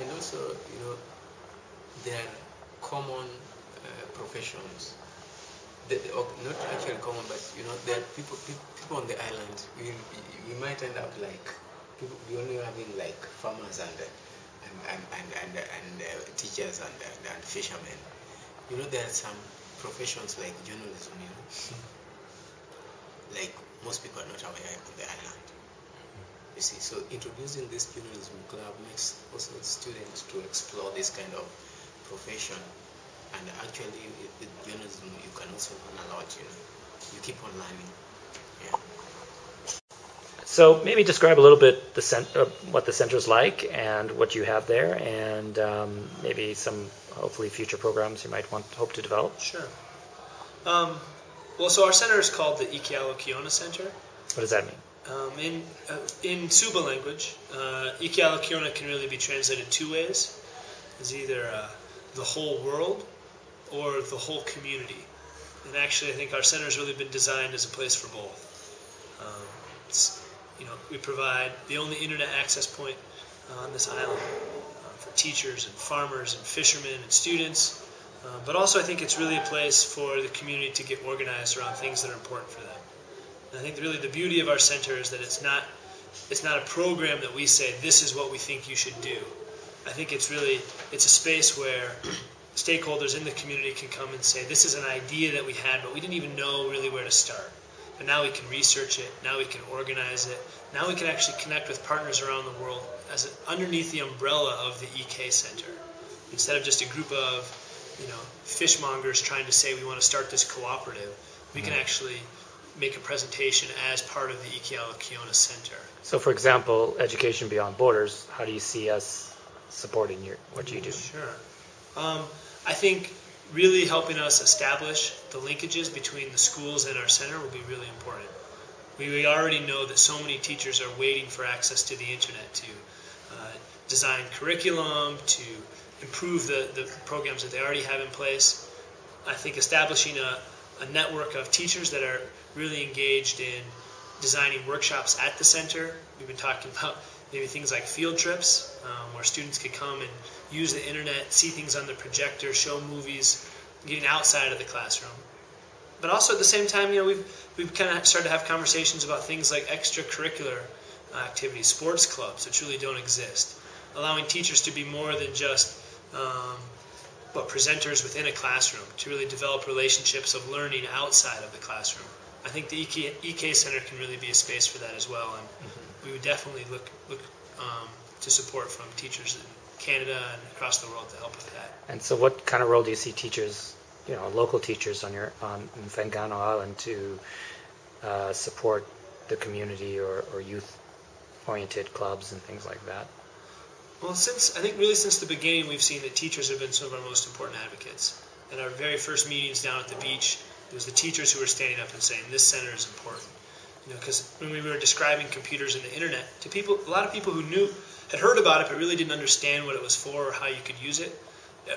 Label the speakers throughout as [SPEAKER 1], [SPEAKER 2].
[SPEAKER 1] And also, there are common professions. Or not actually common, but there are people on the island. We might end up like we only having like farmers and teachers and fishermen. There are some professions like journalism. Like most people are not aware on the island. You see, so introducing this journalism club makes also students to explore this kind of profession. And actually, with journalism, you can also learn a lot. You keep on learning. Yeah.
[SPEAKER 2] So maybe describe a little bit what the center's like and what you have there, and maybe some hopefully future programs you might hope to develop.
[SPEAKER 3] Sure. Well, so our center is called the Ekialo Kiona Center.
[SPEAKER 2] What does that mean?
[SPEAKER 3] In Suba language, Ekialo Kiona can really be translated two ways. It's either the whole world or the whole community. And actually, I think our center has really been designed as a place for both. We provide the only internet access point on this island for teachers and farmers and fishermen and students. But also, I think it's really a place for the community to get organized around things that are important for them. And I think really the beauty of our center is that it's not a program that we say, this is what we think you should do. I think it's a space where stakeholders in the community can come and say, this is an idea that we had, but we didn't even know really where to start. But now we can research it, now we can organize it, now we can actually connect with partners around the world underneath the umbrella of the EK Center. Instead of just a group of fishmongers trying to say we want to start this cooperative, we can actually make a presentation as part of the Ekialo Kiona Center.
[SPEAKER 2] So for example, Education Beyond Borders, how do you see us supporting what you do?
[SPEAKER 3] Sure. I think really helping us establish the linkages between the schools and our center will be really important. We already know that so many teachers are waiting for access to the internet to design curriculum, to improve the programs that they already have in place. I think establishing a network of teachers that are really engaged in designing workshops at the center. We've been talking about maybe things like field trips, where students could come and use the internet, see things on the projector, show movies, getting outside of the classroom. But also at the same time, we've kind of started to have conversations about things like extracurricular activities, sports clubs, which really don't exist, allowing teachers to be more than just presenters within a classroom, to really develop relationships of learning outside of the classroom. I think the EK Center can really be a space for that as well, and we would definitely look to support from teachers in Canada and across the world to help with that.
[SPEAKER 2] And so what kind of role do you see teachers, local teachers on Whangano Island to support the community or youth-oriented clubs and things like that?
[SPEAKER 3] Well, since the beginning, we've seen that teachers have been some of our most important advocates. At our very first meetings down at the beach, it was the teachers who were standing up and saying, this center is important. Because when we were describing computers and the internet to people, a lot of people who had heard about it but really didn't understand what it was for or how you could use it,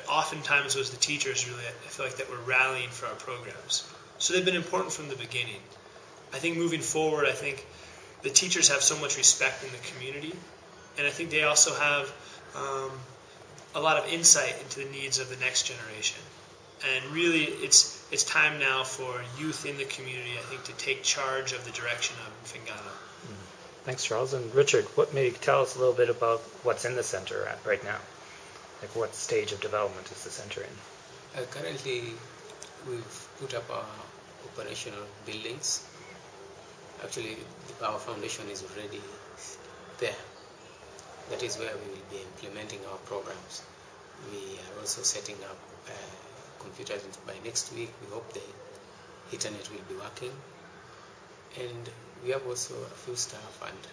[SPEAKER 3] oftentimes it was the teachers really, I feel like, that were rallying for our programs. So they've been important from the beginning. I think moving forward, I think the teachers have so much respect in the community, and I think they also have a lot of insight into the needs of the next generation. And really, it's time now for youth in the community, I think, to take charge of the direction of Whangano.
[SPEAKER 2] Thanks, Charles. And Richard, maybe tell us a little bit about what's in the center right now? Like what stage of development is the center in?
[SPEAKER 1] Currently, we've put up our operational buildings. Actually, our foundation is already there. That is where we will be implementing our programs. We are also setting up computers by next week. We hope the internet will be working. And we have also a few staff and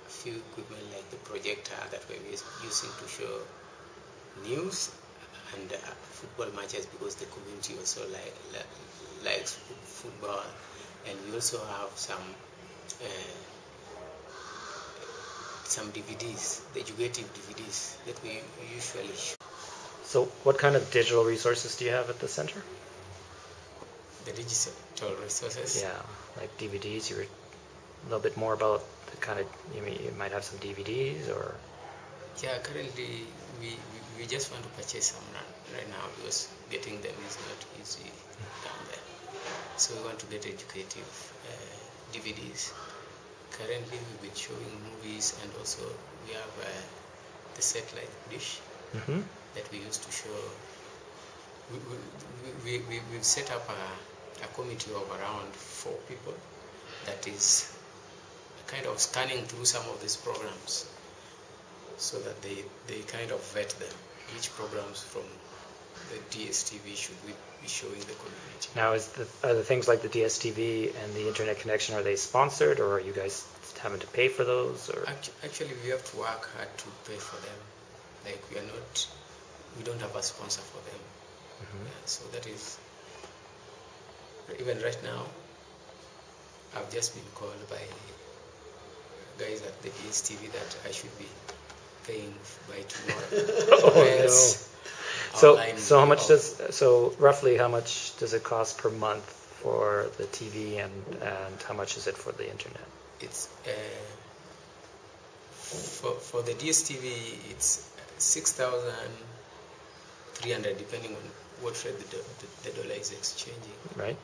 [SPEAKER 1] a few equipment like the projector that we're using to show news and football matches, because the community also likes football. And we also have some DVDs, the educative DVDs that we usually show.
[SPEAKER 2] So what kind of digital resources do you have at the center?
[SPEAKER 1] The digital resources?
[SPEAKER 2] Yeah, like DVDs. You were a little bit more about the kind of, you might have some DVDs or?
[SPEAKER 1] Yeah, currently we just want to purchase some right now because getting them is not easy down there. So we want to get educative DVDs. Currently, we've been showing movies, and also we have the satellite dish that we used to show. We've set up a committee of around 4 people that is kind of scanning through some of these programs so that they kind of vet them. Which programs from the DSTV should we be showing the community?
[SPEAKER 2] Now, are the things like the DSTV and the internet connection, are they sponsored, or are you guys having to pay for those? Or
[SPEAKER 1] actually, we have to work hard to pay for them. Like we don't have a sponsor for them. So that is, even right now, I've just been called by guys at the DSTV that I should be paying by tomorrow.
[SPEAKER 2] So roughly how much does it cost per month for the TV, and how much is it for the internet?
[SPEAKER 1] It's for the DSTV it's 6,300 depending on what rate the dollar is exchanging.
[SPEAKER 2] Right.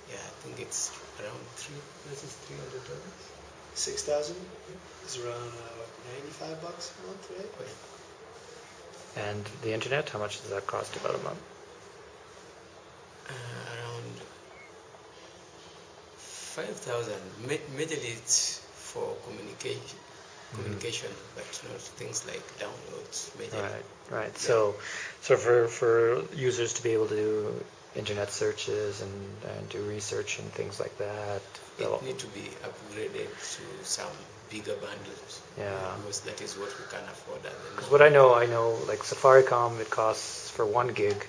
[SPEAKER 1] Yeah, I think it's around $300.
[SPEAKER 3] 6,000 is around $95 a month, right?
[SPEAKER 1] Okay.
[SPEAKER 2] And the internet, how much does that cost about a month?
[SPEAKER 1] Around 5,000. Majorly it's for communication, but not things like downloads. Majorly.
[SPEAKER 2] Right. Yeah. So for users to be able to do internet searches and do research and things like that,
[SPEAKER 1] it need to be upgraded to some bigger bundles.
[SPEAKER 2] Yeah.
[SPEAKER 1] Because that is what we can afford at the moment.
[SPEAKER 2] Because what I know like Safaricom, it costs for 1 gig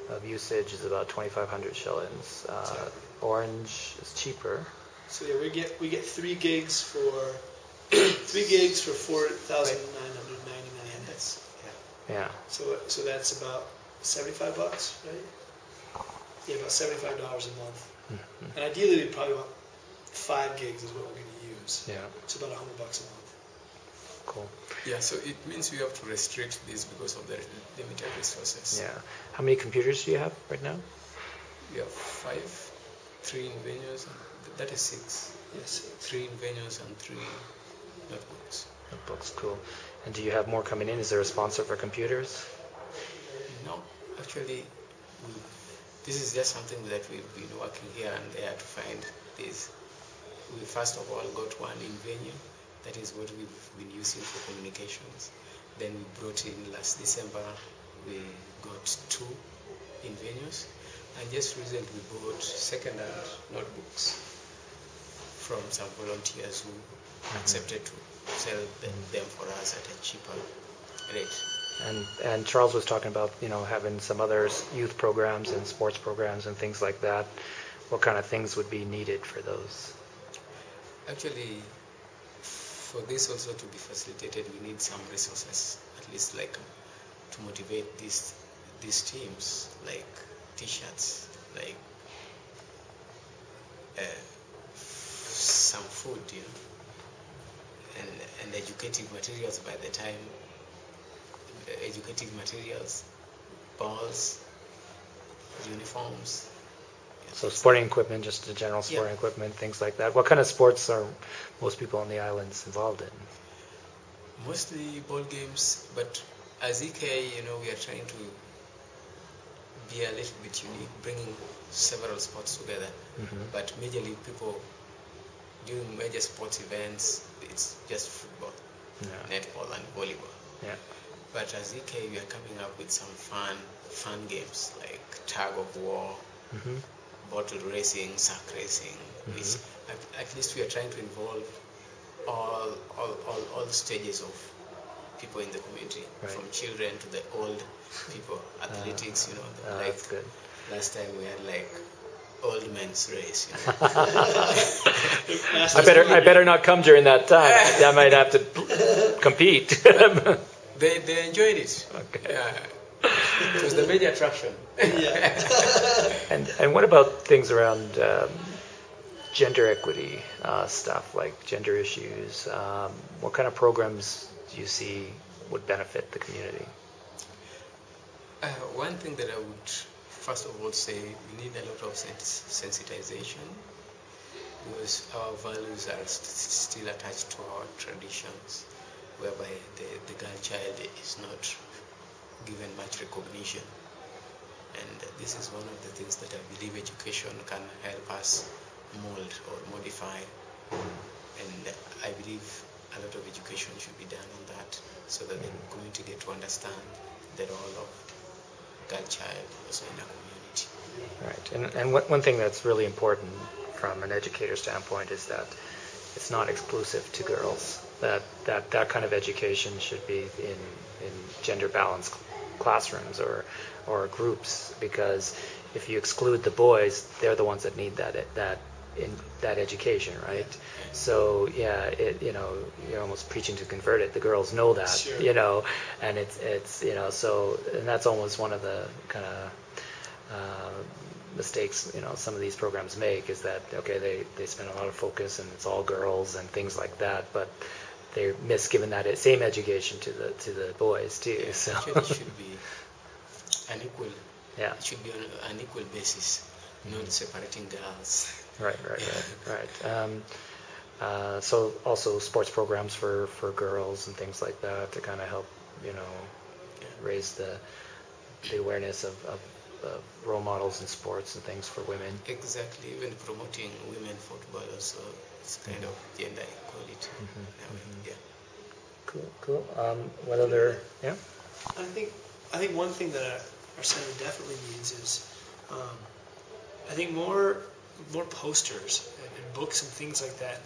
[SPEAKER 2] of usage is about 2,500 shillings. Orange is cheaper.
[SPEAKER 3] So yeah, we get 3 gigs for 4,999.
[SPEAKER 2] Yeah.
[SPEAKER 3] So that's about $75, right? Yeah, about $75 a month. And ideally, we probably want 5 gigs is what we're going to use.
[SPEAKER 2] Yeah.
[SPEAKER 3] It's about $100 a month.
[SPEAKER 2] Cool.
[SPEAKER 1] Yeah, so it means we have to restrict this because of the limited resources.
[SPEAKER 2] Yeah. How many computers do you have right now?
[SPEAKER 1] We have 5, 3 in venues, and that is 6.
[SPEAKER 3] Yes.
[SPEAKER 1] 3 in venues and 3 notebooks.
[SPEAKER 2] Notebooks, cool. And do you have more coming in? Is there a sponsor for computers?
[SPEAKER 1] No, actually, this is just something that we've been working here and there to find this. We first of all got one in venue. That is what we've been using for communications. Then we brought in last December, we got 2 in venues. And just recently we bought second-hand notebooks from some volunteers who accepted to sell them for us at a cheaper rate.
[SPEAKER 2] And Charles was talking about, having some other youth programs and sports programs and things like that. What kind of things would be needed for those?
[SPEAKER 1] Actually, for this also to be facilitated, we need some resources, at least like to motivate these teams, like T-shirts, like some food, and educative materials by the time. Educative materials, balls, uniforms.
[SPEAKER 2] So sporting equipment, just the general sporting equipment, things like that. What kind of sports are most people on the islands involved in?
[SPEAKER 1] Mostly ball games, but as EK, we are trying to be a little bit unique, bringing several sports together. But majorly people doing major sports events, it's just football, netball and volleyball.
[SPEAKER 2] Yeah.
[SPEAKER 1] But as EK, we are coming up with some fun games like tug of war, bottle racing, sack racing. Which at least we are trying to involve all stages of people in the community, from children to the old people. Athletics, like
[SPEAKER 2] that's good.
[SPEAKER 1] Last time we had like old men's race.
[SPEAKER 2] I better not come during that time. I might have to compete.
[SPEAKER 1] They enjoyed it.
[SPEAKER 2] Okay.
[SPEAKER 1] Yeah. It was the major attraction.
[SPEAKER 2] And what about things around gender equity stuff, like gender issues? What kind of programs do you see would benefit the community?
[SPEAKER 1] One thing that I would first of all say, we need a lot of sensitization, because our values are still attached to our traditions, whereby the girl child is not given much recognition. And this is one of the things that I believe education can help us mold or modify. And I believe a lot of education should be done on that, so that the community get to understand the role of girl child also in a community.
[SPEAKER 2] Right. And one thing that's really important from an educator standpoint is that it's not exclusive to girls. That kind of education should be in gender balanced classrooms or groups, because if you exclude the boys, they're the ones that need that education, right? So yeah, you're almost preaching to convert it. The girls know that,
[SPEAKER 3] Sure.
[SPEAKER 2] And it's so, and that's almost one of the kind of mistakes some of these programs make, is that they spend a lot of focus and it's all girls and things like that, but they miss giving that same education to the boys too.
[SPEAKER 1] Yeah,
[SPEAKER 2] so
[SPEAKER 1] actually it should be an equal.
[SPEAKER 2] Yeah.
[SPEAKER 1] It should be on an equal basis, not separating girls.
[SPEAKER 2] Right. So also sports programs for girls and things like that to kind of help raise the awareness of role models in sports and things for women.
[SPEAKER 1] Exactly, even promoting women football also, it's kind of gender equality. Yeah.
[SPEAKER 2] Cool. What other? Yeah.
[SPEAKER 3] I think one thing that our center definitely needs is, I think more posters and books and things like that.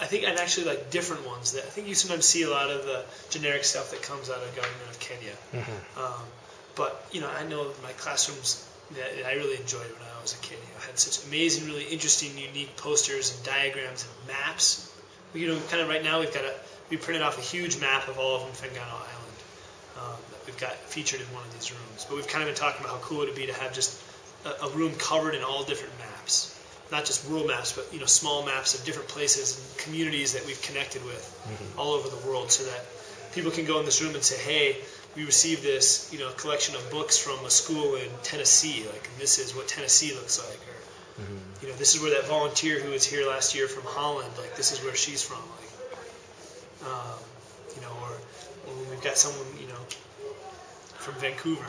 [SPEAKER 3] I think, and actually like different ones that I think you sometimes see a lot of the generic stuff that comes out of government of Kenya. But I know my classrooms that I really enjoyed when I was a kid. Had such amazing, really interesting, unique posters and diagrams and maps. Kind of right now we printed off a huge map of all of Mfengano Island that we've got featured in one of these rooms. But we've kind of been talking about how cool it would be to have just a room covered in all different maps, not just rural maps, but small maps of different places and communities that we've connected with all over the world, so that people can go in this room and say, hey, we received this collection of books from a school in Tennessee, and this is what Tennessee looks like, or this is where that volunteer who was here last year from Holland, this is where she's from, or when we've got someone from Vancouver.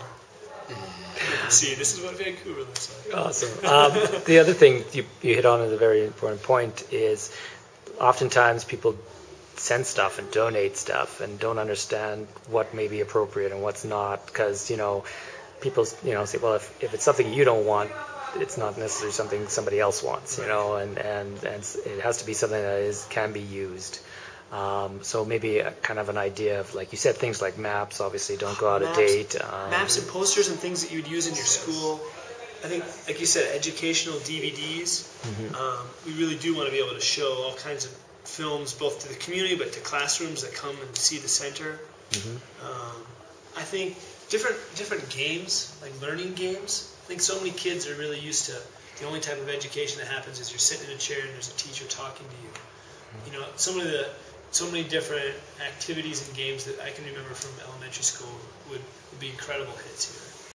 [SPEAKER 3] See, this is what Vancouver looks like.
[SPEAKER 2] Awesome. The other thing you hit on is a very important point, is oftentimes people send stuff and donate stuff and don't understand what may be appropriate and what's not, because people say, well, if it's something you don't want, it's not necessarily something somebody else wants, and it has to be something that can be used. So maybe a kind of an idea of, like you said, things like maps obviously don't go out of date.
[SPEAKER 3] Maps and posters and things that you would use in your school. I think, like you said, educational DVDs. We really do want to be able to show all kinds of films, both to the community but to classrooms that come and see the center. I think different games, like learning games. I think so many kids are really used to the only type of education that happens is you're sitting in a chair and there's a teacher talking to you. So many different activities and games that I can remember from elementary school would be incredible hits here.